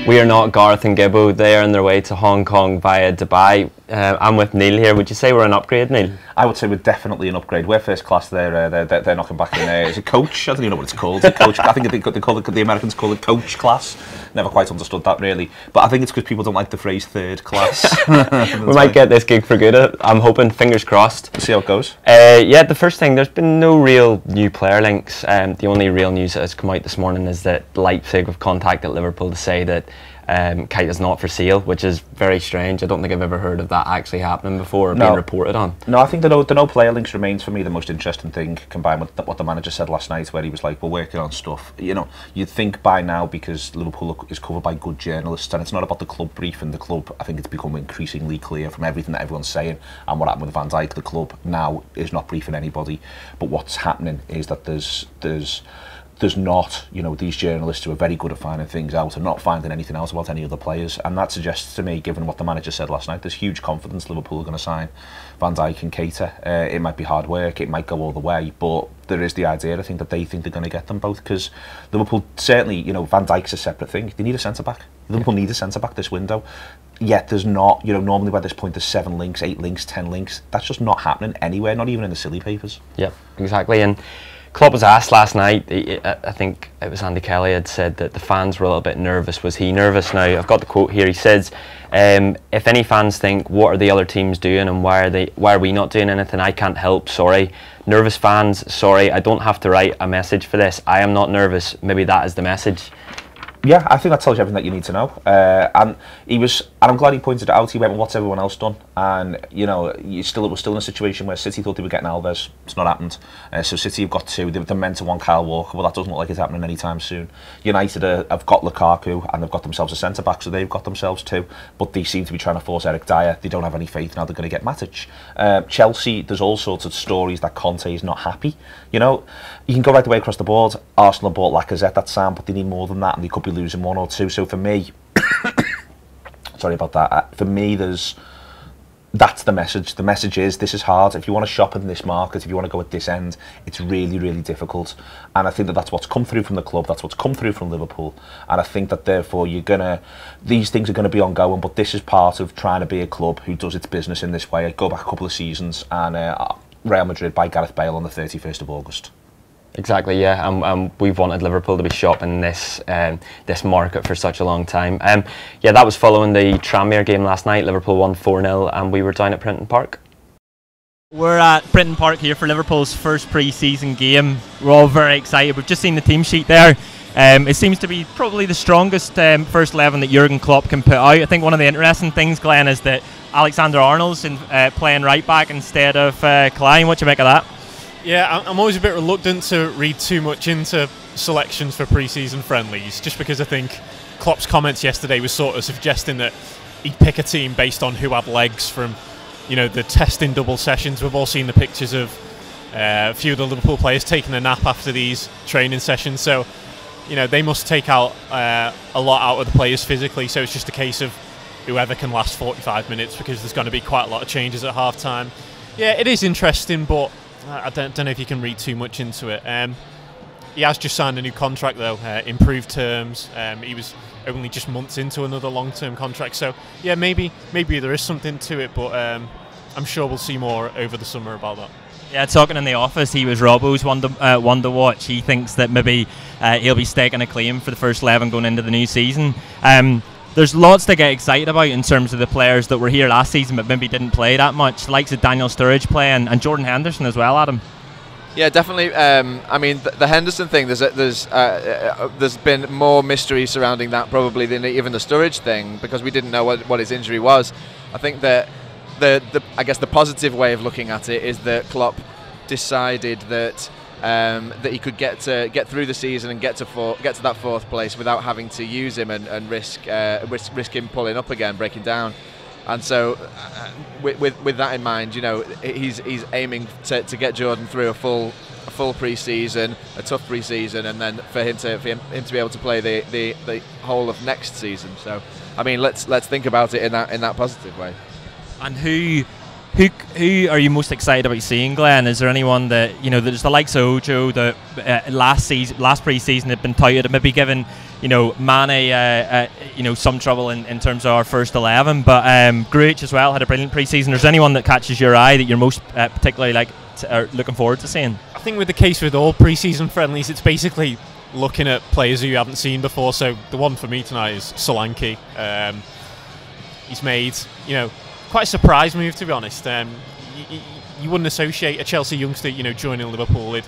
We are not Gareth and Gibbo. They are on their way to Hong Kong via Dubai. I'm with Neil here. Would you say we're an upgrade, Neil? I would say we're definitely an upgrade. We're first class. They're knocking back in there. Is it coach? I don't even know what it's called. It's coach. I think they call it, the Americans call it coach class. Never quite understood that really. But I think it's because people don't like the phrase third class. We might get this gig for good. I'm hoping. Fingers crossed. We'll see how it goes. Yeah, the first thing, there's been no real new player links. The only real news that has come out this morning is that Leipzig have contacted Liverpool to say that Kite is not for sale, which is very strange. I don't think I've ever heard of that actually happening before or being reported on. No, I think the no player links remains for me the most interesting thing, combined with what the manager said last night, where he was like, we're working on stuff. You know, you'd think by now, because Liverpool is covered by good journalists, and it's not about the club briefing the club. I think it's become increasingly clear from everything that everyone's saying and what happened with Van Dijk. The club now is not briefing anybody, but what's happening is that there's not, you know, these journalists who are very good at finding things out and not finding anything else about any other players, and that suggests to me, given what the manager said last night, there's huge confidence Liverpool are going to sign Van Dijk and Keita. It might be hard work, it might go all the way, but there is the idea, I think, that they think they're going to get them both, because Liverpool certainly, you know, Van Dijk's a separate thing. They need a centre back. Liverpool need a centre back this window. Yet there's not, you know, normally by this point there's 7 links, 8 links, 10 links. That's just not happening anywhere, not even in the silly papers. Yeah, exactly. And Klopp was asked last night, I think it was Andy Kelly had said that the fans were a little bit nervous. Was he nervous? Now, I've got the quote here. He says, if any fans think, what are the other teams doing and why are we not doing anything, I can't help, sorry. Nervous fans, sorry, I don't have to write a message for this. I am not nervous. We'll that is the message. Yeah, I think that tells you everything that you need to know. And I'm glad he pointed it out. He went, well, what's everyone else done? And you know, we're still in a situation where City thought they were getting Alves. It's not happened. So City have got 2. They're meant to want Kyle Walker, but that doesn't look like it's happening anytime soon. United have got Lukaku, and they've got themselves a centre back, so they've got themselves 2. But they seem to be trying to force Eric Dyer. They don't have any faith now they're going to get Matic. Chelsea, there's all sorts of stories that Conte is not happy. You know, you can go right the way across the board. Arsenal bought Lacazette, that's sound, but they need more than that, and they could be losing 1 or 2. So for me, sorry about that. For me, that's the message. The message is, this is hard. If you want to shop in this market, if you want to go at this end, it's really, really difficult. And I think that that's what's come through from the club. That's what's come through from Liverpool. And I think that therefore these things are going to be ongoing. But this is part of trying to be a club who does its business in this way. I go back a couple of seasons, and Real Madrid buy Gareth Bale on the 31st of August. Exactly, yeah. We've wanted Liverpool to be shopping this market for such a long time. Yeah, that was following the Tranmere game last night. Liverpool won 4-0, and we were down at Printon Park. We're at Printon Park here for Liverpool's first pre-season game. We're all very excited. We've just seen the team sheet there. It seems to be probably the strongest first 11 that Jürgen Klopp can put out. I think one of the interesting things, Glenn, is that Alexander-Arnold's playing right back instead of Klein. What do you make of that? Yeah, I'm always a bit reluctant to read too much into selections for pre-season friendlies, just because I think Klopp's comments yesterday was sort of suggesting that he'd pick a team based on who had legs from, you know, the testing double sessions. We've all seen the pictures of a few of the Liverpool players taking a nap after these training sessions, so you know they must take out a lot out of the players physically. So it's just a case of whoever can last 45 minutes, because there's going to be quite a lot of changes at half time. Yeah, it is interesting, but I don't know if you can read too much into it. He has just signed a new contract though, improved terms. He was only just months into another long-term contract, so yeah, maybe there is something to it, but I'm sure we'll see more over the summer about that. Yeah, talking in the office, he was Robbo's one to watch. He thinks that maybe he'll be staking a claim for the first 11 going into the new season. There's lots to get excited about in terms of the players that were here last season but maybe didn't play that much, the likes of Daniel Sturridge playing and Jordan Henderson as well, Adam. Yeah, definitely. I mean, the Henderson thing, there's been more mystery surrounding that probably than even the Sturridge thing, because we didn't know what his injury was. I think that I guess the positive way of looking at it is that Klopp decided that that he could get through the season and get to that 4th place without having to use him and risk him pulling up again, breaking down. And so, with that in mind, you know, he's aiming to get Jordan through a full pre-season, a tough pre-season, and then for him to be able to play the whole of next season. So, I mean, let's think about it in that positive way. And who are you most excited about seeing, Glenn? Is there anyone that, you know, there's the likes of Ojo that last pre-season had been touted, maybe given you know, Mane, you know, some trouble in terms of our first 11, but Grujic as well had a brilliant pre-season. Is there anyone that catches your eye that you're most particularly looking forward to seeing? I think with the case with all pre-season friendlies, it's basically looking at players who you haven't seen before. So the one for me tonight is Solanke. He's made, you know, quite a surprise move, to be honest. You wouldn't associate a Chelsea youngster, you know, joining Liverpool with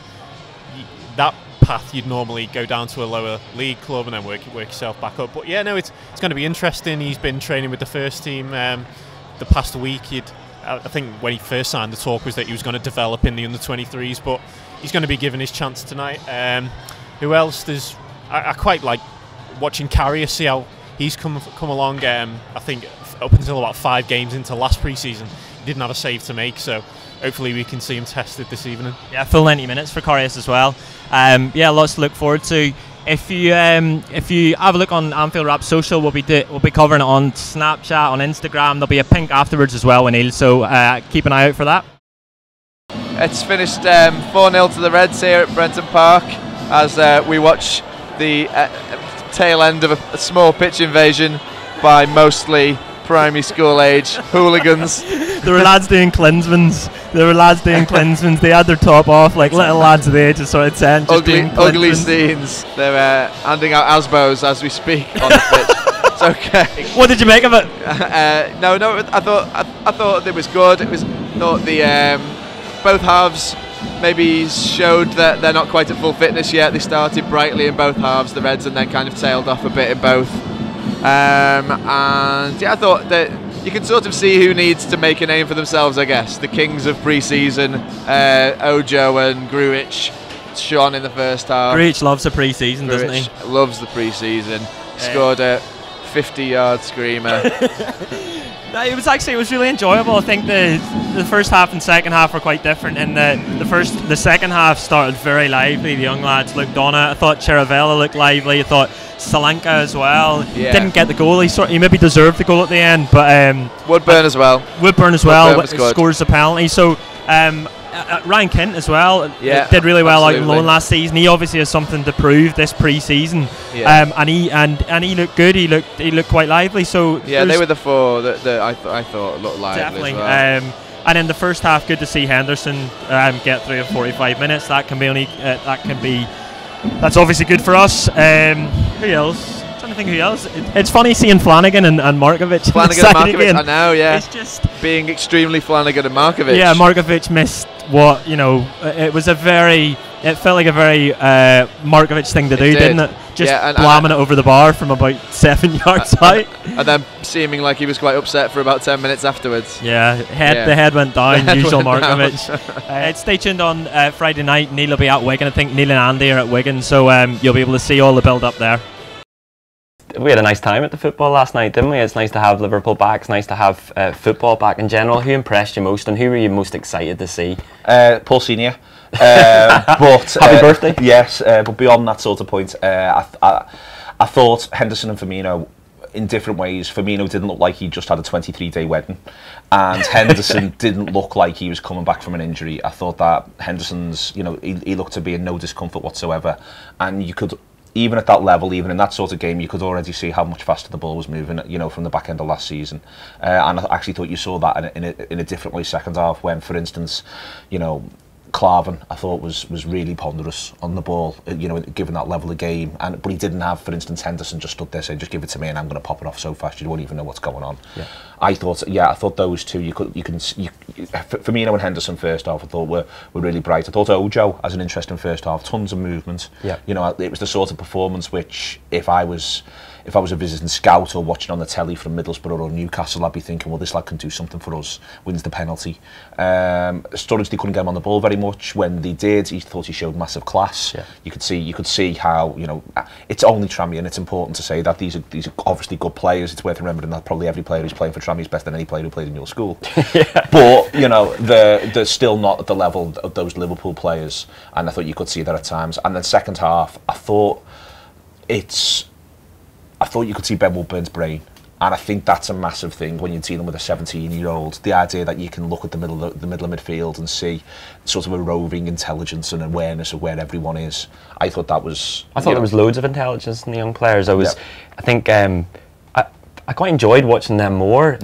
that path. You'd normally go down to a lower league club and then work yourself back up. But yeah, no, it's going to be interesting. He's been training with the first team the past week. I think when he first signed, the talk was that he was going to develop in the under-23s, but he's going to be given his chance tonight. Who else? I quite like watching Carrier, see how he's come along. I think up until about 5 games into last pre-season, he didn't have a save to make, so hopefully we can see him tested this evening. Yeah, full 90 minutes for Karius as well. Yeah, lots to look forward to. If you have a look on Anfield Wrap Social, we'll be covering it on Snapchat, on Instagram. There'll be a pink afterwards as well, Neil. So keep an eye out for that. It's finished 4-0 to the Reds here at Brenton Park as we watch the tail end of a small pitch invasion by mostly primary school age hooligans. There were lads doing Klinsmans. They had their top off like little lads of the age of sort of 10. Ugly scenes. They're handing out Asbos as we speak on the pitch. It's okay. What did you make of it? No. I thought it was good. Thought the both halves maybe showed that they're not quite at full fitness yet. They started brightly in both halves, the Reds, and then kind of tailed off a bit in both. And yeah, I thought that you can sort of see who needs to make a name for themselves, I guess. The kings of pre-season, Ojo and Grujic, shone in the first half. Grujic loves a pre-season, doesn't he? Loves the pre-season. Scored a 50-yard screamer. It was really enjoyable. I think the first half and second half were quite different. And the second half started very lively. The young lads looked on it. I thought Chiravella looked lively. I thought Solanke as well. Yeah. Didn't get the goal. He maybe deserved the goal at the end, but Woodburn as well. Woodburn scores the penalty. So Ryan Kent as well did really well out on loan last season. He obviously has something to prove this pre-season. And he looked good. He looked quite lively. So yeah, they were the 4 that I thought looked lively definitely as well. And in the first half, good to see Henderson get through in 45 minutes. That's obviously good for us. Who else? I'm trying to think who else. It's funny seeing Flanagan and Markovic. Flanagan and Markovic, I know, yeah. It's just being extremely Flanagan and Markovic. Yeah, Markovic missed what, you know, it felt like a very Markovic thing to do, didn't it? Just blamming it over the bar from about 7 yards out. And then seeming like he was quite upset for about 10 minutes afterwards. Yeah, the head went down, usual Markovic. Stay tuned on Friday night. Neil will be at Wigan. I think Neil and Andy are at Wigan, so you'll be able to see all the build-up there. We had a nice time at the football last night, didn't we? It's nice to have Liverpool back. It's nice to have football back in general. Who impressed you most, and who were you most excited to see? Paul Senior. But happy birthday. Yes, but beyond that sort of point, I thought Henderson and Firmino, in different ways, Firmino didn't look like he just had a 23-day wedding, and Henderson didn't look like he was coming back from an injury. I thought that Henderson's, you know, he looked to be in no discomfort whatsoever, and you could, even at that level, even in that sort of game, you could already see how much faster the ball was moving, you know, from the back end of last season. And I actually thought you saw that in a different way second half, when, for instance, you know, Klavan, I thought was really ponderous on the ball, you know, given that level of game. But he didn't have, for instance, Henderson just stood there saying, "Just give it to me, and I'm going to pop it off so fast you won't even know what's going on." Yeah. I thought those two, Firmino and Henderson first half, I thought were really bright. I thought Ojo as an interesting first half, tons of movement. Yeah. You know, it was the sort of performance which, if I was a visiting scout or watching on the telly from Middlesbrough or Newcastle, I'd be thinking, well, this lad can do something for us. Wins the penalty. Sturridge, they couldn't get him on the ball very much. When they did, he thought he showed massive class. Yeah. You could see how, you know, it's only Tranmere, and it's important to say that these are obviously good players. It's worth remembering that probably every player who's playing for Tranmere is better than any player who played in your school. Yeah. But, you know, they're still not at the level of those Liverpool players, and I thought you could see that at times. And then second half, I thought you could see Ben Woodburn's brain. And I think that's a massive thing when you're dealing with a 17-year-old. The idea that you can look at the middle of midfield and see sort of a roving intelligence and awareness of where everyone is. I thought that was. I thought there was loads of intelligence in the young players. I think. I quite enjoyed watching them more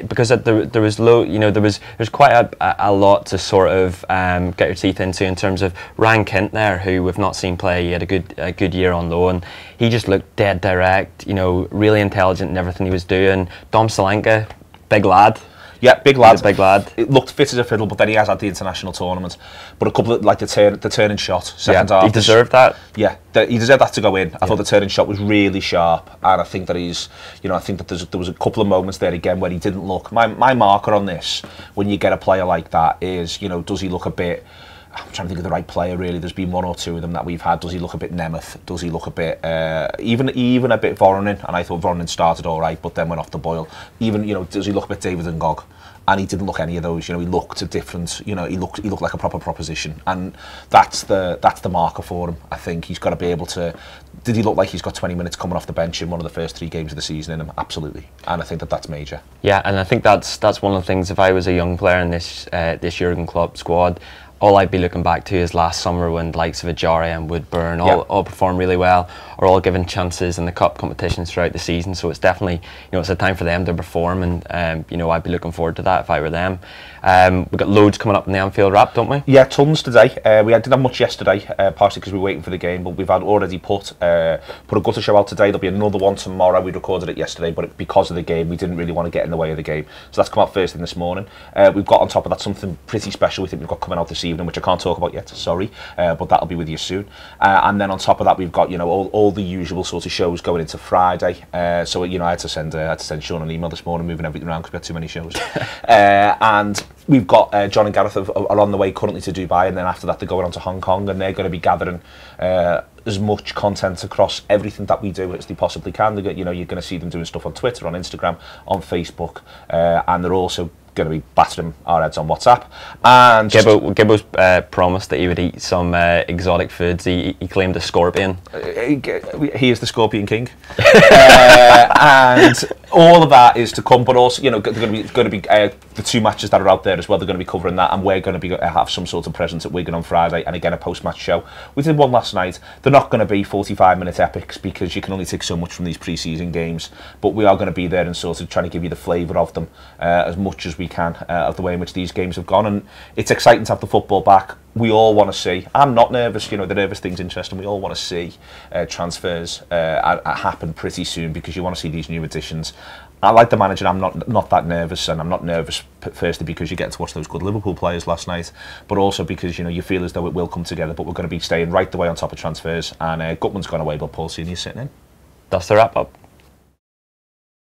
because there was there's quite a lot to sort of get your teeth into in terms of Ryan Kent there, who we've not seen play. He had a good year on loan. He just looked dead direct, really intelligent in everything he was doing. Dom Solanke, big lad. Yeah, big lad. Big lad. It looked fit as a fiddle, but then he has had the international tournament. But a couple of, like the turning shot, second half. He deserved that. Yeah, he deserved that to go in. I thought the turning shot was really sharp, and I think that I think that there was a couple of moments there again where he didn't look. My marker on this, when you get a player like that, is does he look a bit. I'm trying to think of the right player, really. There's been one or two of them that we've had. Does he look a bit Nemeth? Does he look a bit, even a bit Voronin? And I thought Voronin started all right, but then went off the boil. Even, does he look a bit David Ngog? And he didn't look any of those. He looked a different. He looked like a proper proposition, and that's the marker for him. I think he's got to be able to. Did he look like he's got 20 minutes coming off the bench in one of the first 3 games of the season in him? Absolutely, and I think that's major. Yeah, and I think that's one of the things. If I was a young player in this Jürgen Klopp squad, all I'd be looking back to is last summer when the likes of Ajari and Woodburn all performed really well, are all given chances in the cup competitions throughout the season. So it's definitely, it's a time for them to perform, and I'd be looking forward to that if I were them. We've got loads coming up in the Anfield wrap, don't we? Yeah, tons today. We didn't have much yesterday, partially because we were waiting for the game, but we've already put a gutter show out today. There'll be another one tomorrow. We recorded it yesterday, but because of the game, we didn't really want to get in the way of the game. So that's come out first thing this morning. We've got on top of that something pretty special we think we've got coming out this evening, which I can't talk about yet, sorry, but that'll be with you soon. And then on top of that, we've got all the usual sort of shows going into Friday. So I had to send Sean an email this morning, moving everything around because we had too many shows. And we've got John and Gareth are on the way currently to Dubai, and then after that they're going on to Hong Kong, and they're going to be gathering as much content across everything that we do as they possibly can. You're going to see them doing stuff on Twitter, on Instagram, on Facebook, and they're also going to be battering our heads on WhatsApp. And Gibbo's promised that he would eat some exotic foods. He claimed a scorpion. He is the Scorpion King. And all of that is to come, but also, they're going to be the 2 matches that are out there as well. They're going to be covering that, and we're going to have some sort of presence at Wigan on Friday, and again a post-match show. We did one last night. They're not going to be 45-minute epics because you can only take so much from these pre-season games, but we are going to be there and sort of trying to give you the flavour of them as much as we can, of the way in which these games have gone. And it's exciting to have the football back. We all want to see. I'm not nervous. The nervous thing's interesting. We all want to see transfers happen pretty soon because you want to see these new additions. I like the manager. I'm not that nervous, and I'm not nervous firstly because you get to watch those good Liverpool players last night, but also because you feel as though it will come together. But we're going to be staying right the way on top of transfers. And Gutman's gone away, but Paul Senior's sitting in. That's the wrap up.